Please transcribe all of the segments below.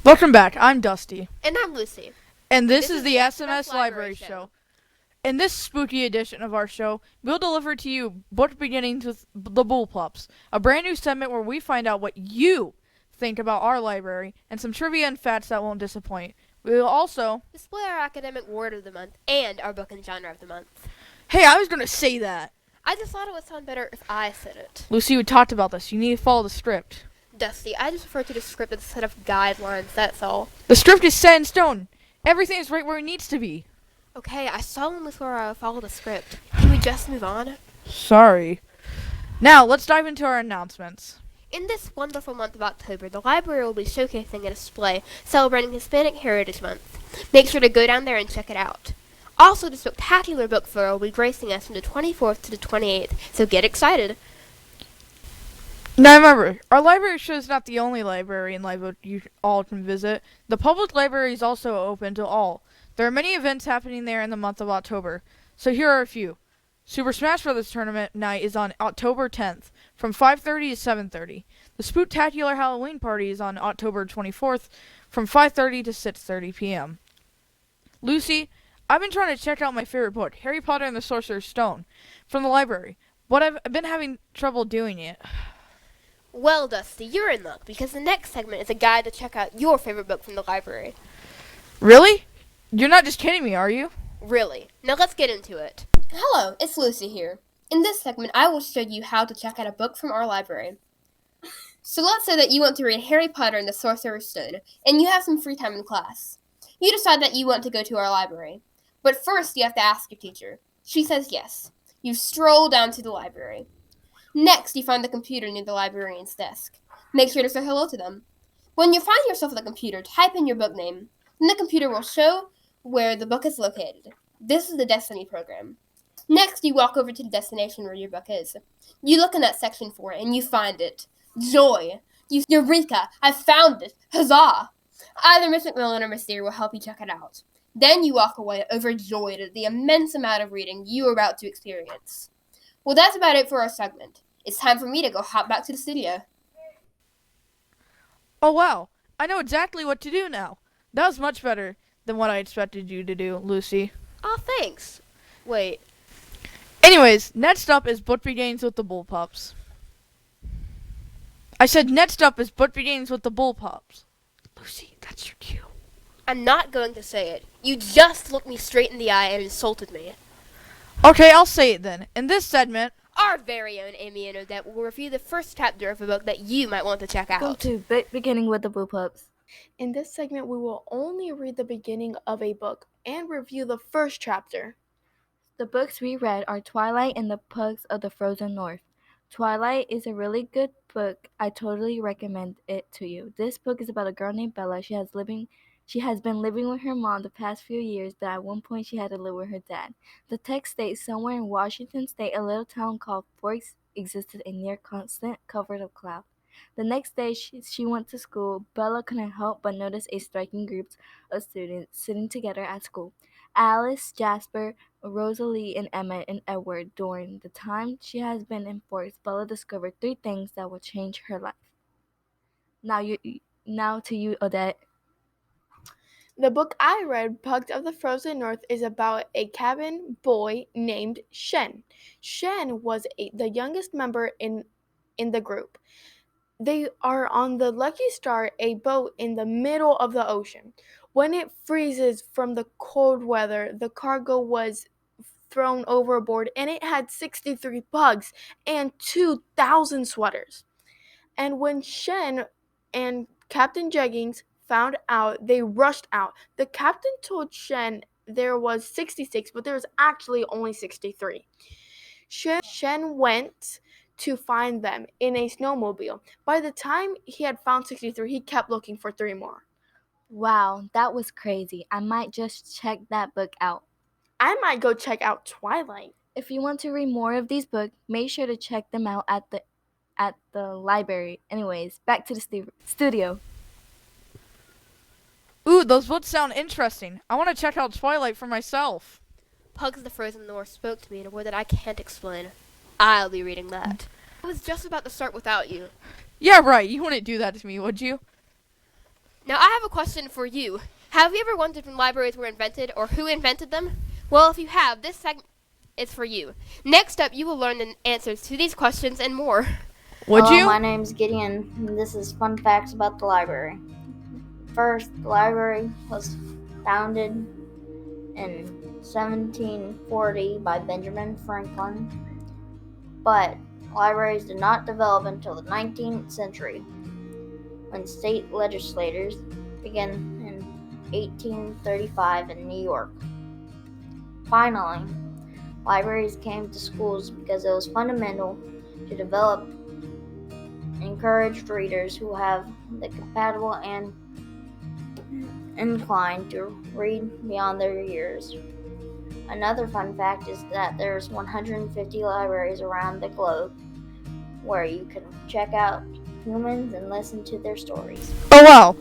Welcome back. I'm Dusty, And I'm Lucy. and this This is is the the SMS SMS Library Library Show. Show. In this spooky edition of our show, we'll deliver to you Book Beginnings with the Bullpups, a brand new segment where we find out what you think about our library and some trivia and facts that won't disappoint. We will also. Display our academic word of the month and our book and genre of the month. Hey, I was gonna say that. I just thought it would sound better if I said it. Lucy, we talked about this. You need to follow the script. Dusty, I just refer to the script as a set of guidelines, that's all. The script is set in stone. Everything is right where it needs to be. Okay, I solemnly swear I will follow the script. Can we just move on? Sorry. Now, let's dive into our announcements. In this wonderful month of October, the library will be showcasing a display celebrating Hispanic Heritage Month. Make sure to go down there and check it out. Also, the spectacular book fair will be gracing us from the 24th to the 28th, so get excited. Now remember, our library show is not the only library in Live you all can visit. The public library is also open to all. There are many events happening there in the month of October. So here are a few. Super Smash Bros. Tournament night is on October 10th from 5:30 to 7:30. The Spooktacular Halloween Party is on October 24th from 5:30 to 6:30 p.m. Lucy, I've been trying to check out my favorite book, Harry Potter and the Sorcerer's Stone, from the library, but I've been having trouble doing it. Well, Dusty, you're in luck because the next segment is a guide to check out your favorite book from the library. Really? You're not just kidding me, are you? Really. Now let's get into it. Hello, it's Lucy here. In this segment, I will show you how to check out a book from our library. So let's say that you want to read Harry Potter and the Sorcerer's Stone, and you have some free time in class. You decide that you want to go to our library. But first, you have to ask your teacher. She says yes. You stroll down to the library. Next, you find the computer near the librarian's desk. Make sure to say hello to them. When you find yourself at the computer, type in your book name. Then the computer will show where the book is located. This is the Destiny program. Next, you walk over to the destination where your book is. You look in that section for it, and you find it. Joy! Eureka! I found it! Huzzah! Either Miss McMillan or Miss Deere will help you check it out. Then you walk away overjoyed at the immense amount of reading you are about to experience. Well, that's about it for our segment. It's time for me to go hop back to the studio. Oh wow, I know exactly what to do now. That was much better than what I expected you to do, Lucy. Oh, thanks. Wait. Anyways, next up is Book Beginnings with the Bullpups. I said next up is Book Beginnings with the Bullpups. Lucy, that's your cue. I'm not going to say it. You just looked me straight in the eye and insulted me. Okay, I'll say it then. In this segment, Our very own Amy and Odette will review the first chapter of a book that you might want to check out. Welcome to Beginning with the Bullpups. In this segment, we will only read the beginning of a book and review the first chapter. The books we read are Twilight and the Pugs of the Frozen North. Twilight is a really good book. I totally recommend it to you. This book is about a girl named Bella. She has been living with her mom the past few years, but at one point she had to live with her dad. The text states somewhere in Washington State, a little town called Forks existed a near constant cover of cloud. The next day she went to school. Bella couldn't help but notice a striking group of students sitting together at school. Alice, Jasper, Rosalie, and Emmett and Edward. During the time she has been in Forks, Bella discovered 3 things that will change her life. Now to you, Odette. The book I read, Pugs of the Frozen North, is about a cabin boy named Shen. Shen was the youngest member in the group. They are on the Lucky Star, a boat in the middle of the ocean. When it freezes from the cold weather, the cargo was thrown overboard, and it had 63 pugs and 2,000 sweaters. And when Shen and Captain Jeggings found out, they rushed out. The captain told Shen there was 66, but there was actually only 63. Shen went to find them in a snowmobile. By the time he had found 63, he kept looking for 3 more. Wow, that was crazy. I might just check that book out. I might go check out Twilight. If you want to read more of these books, make sure to check them out at the library. Anyways, back to the studio. ooh, those books sound interesting. I want to check out Twilight for myself. Pugs of the Frozen North spoke to me in a way that I can't explain. I'll be reading that. I was just about to start without you. Yeah, right. You wouldn't do that to me, would you? Now I have a question for you. Have you ever wondered when libraries were invented or who invented them? Well, if you have, this segment is for you. Next up, you will learn the answers to these questions and more. Would Hello, you? my name's Gideon, and this is fun facts about the library. First, the library was founded in 1740 by Benjamin Franklin, but libraries did not develop until the 19th century, when state legislators began in 1835 in New York. Finally, libraries came to schools because it was fundamental to develop encouraged readers who have the compatible and inclined to read beyond their years. Another fun fact is that there's 150 libraries around the globe where you can check out humans and listen to their stories. Oh wow.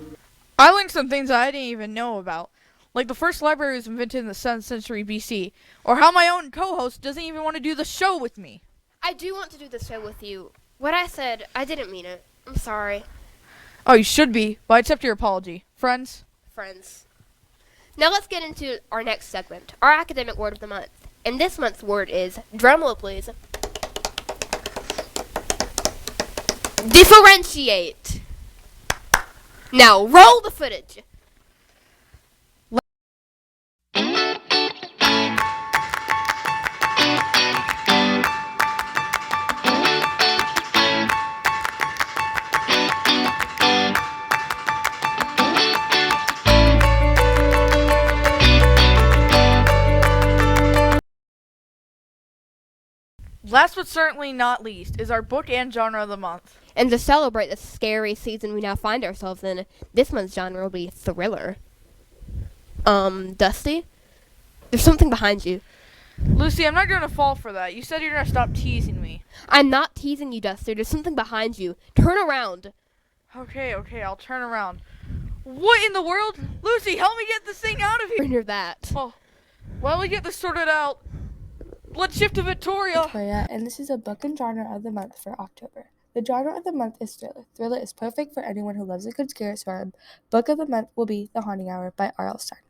I learned some things I didn't even know about. Like the first library was invented in the 7th century BC. Or how my own co-host doesn't even want to do the show with me. I do want to do the show with you. What I said, I didn't mean it. I'm sorry, Oh, you should be, but I accept your apology. Friends? friends. Now let's get into our next segment, our academic word of the month. And this month's word is, drumroll please, differentiate. Now roll the footage. Last but certainly not least is our book and genre of the month. And to celebrate the scary season we now find ourselves in, this month's genre will be thriller. Dusty? There's something behind you. Lucy, I'm not going to fall for that. You said you're going to stop teasing me. I'm not teasing you, Dusty. There's something behind you. Turn around. Okay, I'll turn around. What in the world? Lucy, help me get this thing out of here. Hear that. Oh, while we get this sorted out, let's shift to Victoria. Victoria, and this is a book and genre of the month for October. The genre of the month is thriller. Thriller is perfect for anyone who loves a good scare story. Book of the month will be The Haunting Hour by R.L. Stein.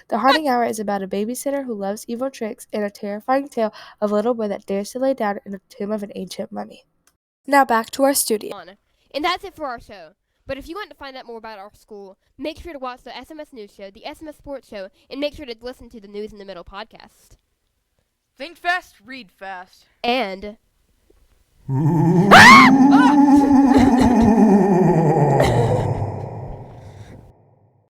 The Haunting Hour is about a babysitter who loves evil tricks and a terrifying tale of a little boy that dares to lay down in the tomb of an ancient mummy. Now back to our studio. And that's it for our show. But if you want to find out more about our school, make sure to watch the SMS News Show, the SMS Sports Show, and make sure to listen to the News in the Middle podcast. Think fast, read fast. And...